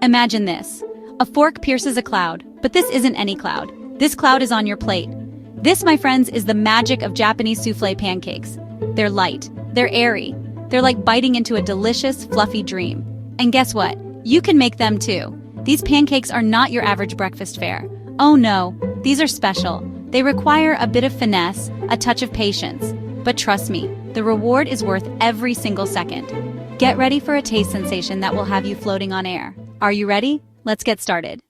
Imagine this. A fork pierces a cloud, but this isn't any cloud. This cloud is on your plate. This, my friends, is the magic of Japanese soufflé pancakes. They're light, they're airy, they're like biting into a delicious, fluffy dream. And guess what? You can make them too. These pancakes are not your average breakfast fare. Oh no, these are special. They require a bit of finesse, a touch of patience. But trust me, the reward is worth every single second. Get ready for a taste sensation that will have you floating on air. Are you ready? Let's get started.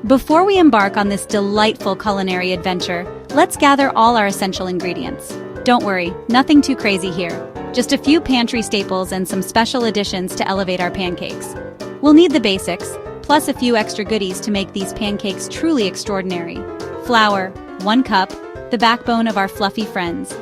Before we embark on this delightful culinary adventure, let's gather all our essential ingredients. Don't worry, nothing too crazy here. Just a few pantry staples and some special additions to elevate our pancakes. We'll need the basics, plus a few extra goodies to make these pancakes truly extraordinary. Flour, 1 cup, the backbone of our fluffy friends.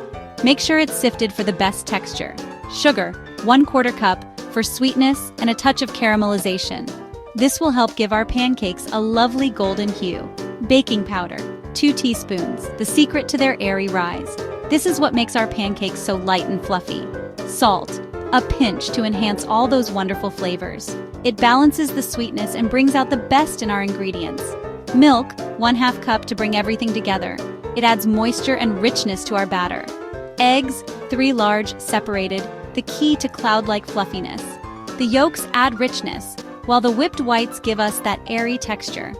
Make sure it's sifted for the best texture. Sugar, 1/4 cup, for sweetness and a touch of caramelization. This will help give our pancakes a lovely golden hue. Baking powder, 2 teaspoons, the secret to their airy rise. This is what makes our pancakes so light and fluffy. Salt, a pinch to enhance all those wonderful flavors. It balances the sweetness and brings out the best in our ingredients. Milk, 1/2 cup to bring everything together. It adds moisture and richness to our batter. Eggs, 3 large, separated, the key to cloud-like fluffiness. The yolks add richness, while the whipped whites give us that airy texture.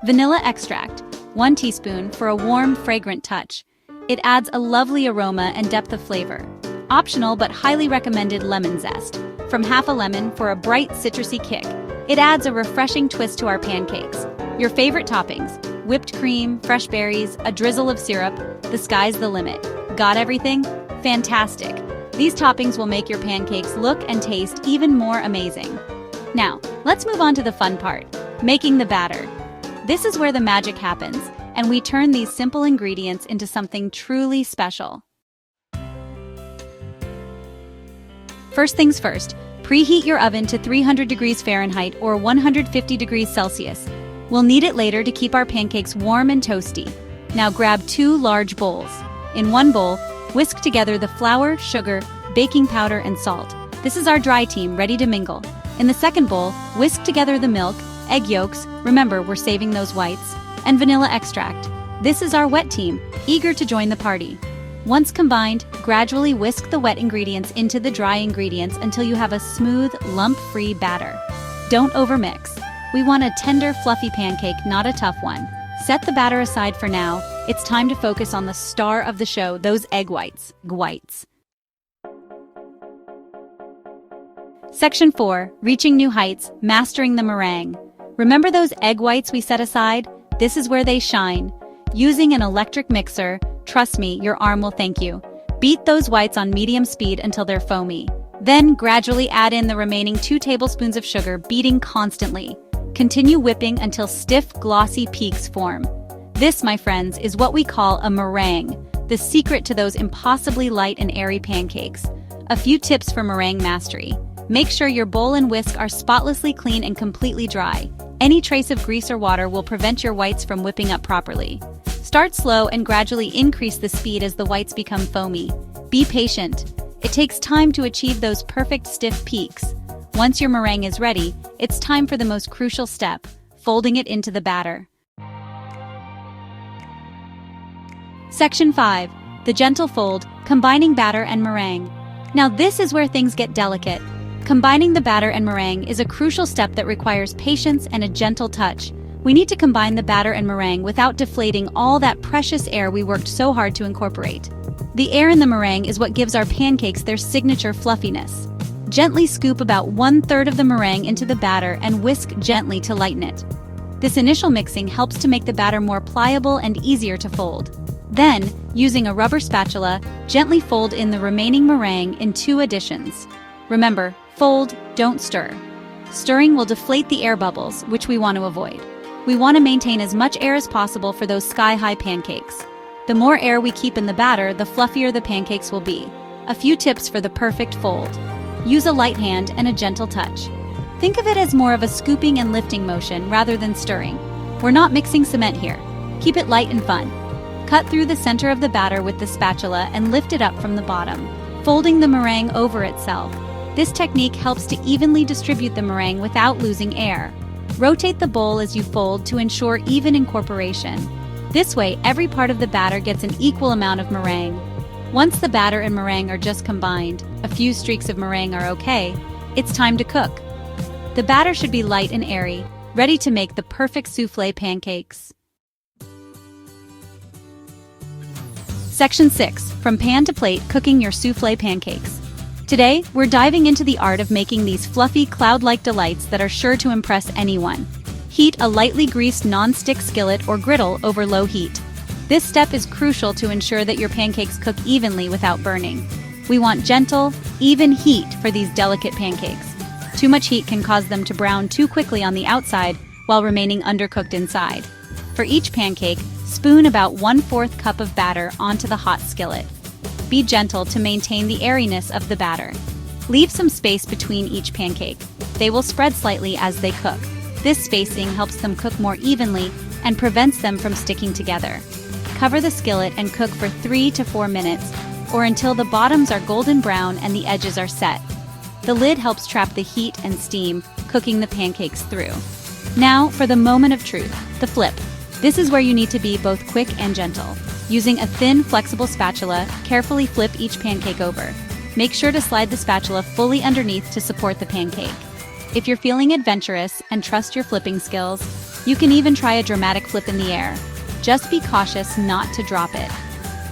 Vanilla extract, 1 teaspoon for a warm, fragrant touch. It adds a lovely aroma and depth of flavor. Optional but highly recommended lemon zest, from half a lemon for a bright, citrusy kick. It adds a refreshing twist to our pancakes. Your favorite toppings, whipped cream, fresh berries, a drizzle of syrup, the sky's the limit. Got everything? Fantastic! These toppings will make your pancakes look and taste even more amazing. Now, let's move on to the fun part, making the batter. This is where the magic happens, and we turn these simple ingredients into something truly special. First things first, preheat your oven to 300 degrees Fahrenheit or 150 degrees Celsius. We'll need it later to keep our pancakes warm and toasty. Now grab 2 large bowls. In one bowl, whisk together the flour, sugar, baking powder, and salt. This is our dry team, ready to mingle. In the second bowl, whisk together the milk, egg yolks, remember we're saving those whites, and vanilla extract. This is our wet team, eager to join the party. Once combined, gradually whisk the wet ingredients into the dry ingredients until you have a smooth, lump-free batter. Don't overmix. We want a tender, fluffy pancake, not a tough one. Set the batter aside for now. It's time to focus on the star of the show, those egg whites. Section 4, Reaching New Heights, Mastering the Meringue. Remember those egg whites we set aside? This is where they shine. Using an electric mixer, trust me, your arm will thank you. Beat those whites on medium speed until they're foamy. Then gradually add in the remaining 2 tablespoons of sugar, beating constantly. Continue whipping until stiff, glossy peaks form. This, my friends, is what we call a meringue, the secret to those impossibly light and airy pancakes. A few tips for meringue mastery. Make sure your bowl and whisk are spotlessly clean and completely dry. Any trace of grease or water will prevent your whites from whipping up properly. Start slow and gradually increase the speed as the whites become foamy. Be patient. It takes time to achieve those perfect stiff peaks. Once your meringue is ready, it's time for the most crucial step, folding it into the batter. Section 5, The Gentle Fold, Combining Batter and Meringue. Now this is where things get delicate. Combining the batter and meringue is a crucial step that requires patience and a gentle touch. We need to combine the batter and meringue without deflating all that precious air we worked so hard to incorporate. The air in the meringue is what gives our pancakes their signature fluffiness. Gently scoop about 1/3 of the meringue into the batter and whisk gently to lighten it. This initial mixing helps to make the batter more pliable and easier to fold. Then, using a rubber spatula, gently fold in the remaining meringue in 2 additions. Remember, fold, don't stir. Stirring will deflate the air bubbles, which we want to avoid. We want to maintain as much air as possible for those sky-high pancakes. The more air we keep in the batter, the fluffier the pancakes will be. A few tips for the perfect fold. Use a light hand and a gentle touch. Think of it as more of a scooping and lifting motion rather than stirring. We're not mixing cement here. Keep it light and fun. Cut through the center of the batter with the spatula and lift it up from the bottom, folding the meringue over itself. This technique helps to evenly distribute the meringue without losing air. Rotate the bowl as you fold to ensure even incorporation. This way, every part of the batter gets an equal amount of meringue. Once the batter and meringue are just combined, a few streaks of meringue are okay, it's time to cook. The batter should be light and airy, ready to make the perfect soufflé pancakes. Section 6. From pan to plate, cooking your soufflé pancakes. Today, we're diving into the art of making these fluffy, cloud-like delights that are sure to impress anyone. Heat a lightly greased non-stick skillet or griddle over low heat. This step is crucial to ensure that your pancakes cook evenly without burning. We want gentle, even heat for these delicate pancakes. Too much heat can cause them to brown too quickly on the outside while remaining undercooked inside. For each pancake, spoon about 1/4 cup of batter onto the hot skillet. Be gentle to maintain the airiness of the batter. Leave some space between each pancake. They will spread slightly as they cook. This spacing helps them cook more evenly and prevents them from sticking together. Cover the skillet and cook for 3 to 4 minutes, or until the bottoms are golden brown and the edges are set. The lid helps trap the heat and steam, cooking the pancakes through. Now for the moment of truth, the flip. This is where you need to be both quick and gentle. Using a thin, flexible spatula, carefully flip each pancake over. Make sure to slide the spatula fully underneath to support the pancake. If you're feeling adventurous and trust your flipping skills, you can even try a dramatic flip in the air. Just be cautious not to drop it.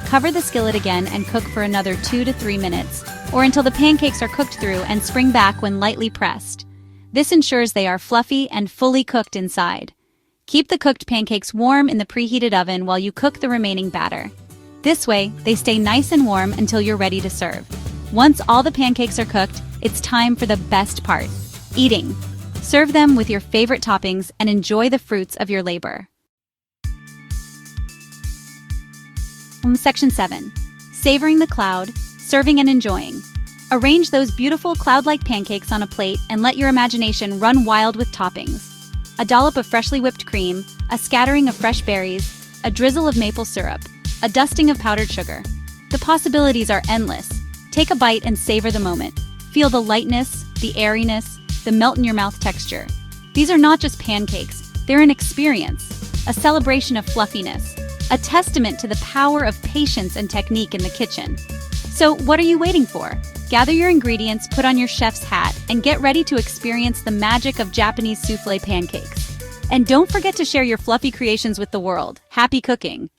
Cover the skillet again and cook for another 2 to 3 minutes, or until the pancakes are cooked through, and spring back when lightly pressed. This ensures they are fluffy and fully cooked inside. Keep the cooked pancakes warm in the preheated oven while you cook the remaining batter. This way, they stay nice and warm until you're ready to serve. Once all the pancakes are cooked, it's time for the best part, eating. Serve them with your favorite toppings and enjoy the fruits of your labor. Section 7. Savoring the cloud, serving and enjoying. Arrange those beautiful cloud-like pancakes on a plate and let your imagination run wild with toppings. A dollop of freshly whipped cream, a scattering of fresh berries, a drizzle of maple syrup, a dusting of powdered sugar. The possibilities are endless. Take a bite and savor the moment. Feel the lightness, the airiness, the melt-in-your-mouth texture. These are not just pancakes, they're an experience, a celebration of fluffiness, a testament to the power of patience and technique in the kitchen. So what are you waiting for? Gather your ingredients, put on your chef's hat, and get ready to experience the magic of Japanese soufflé pancakes. And don't forget to share your fluffy creations with the world. Happy cooking!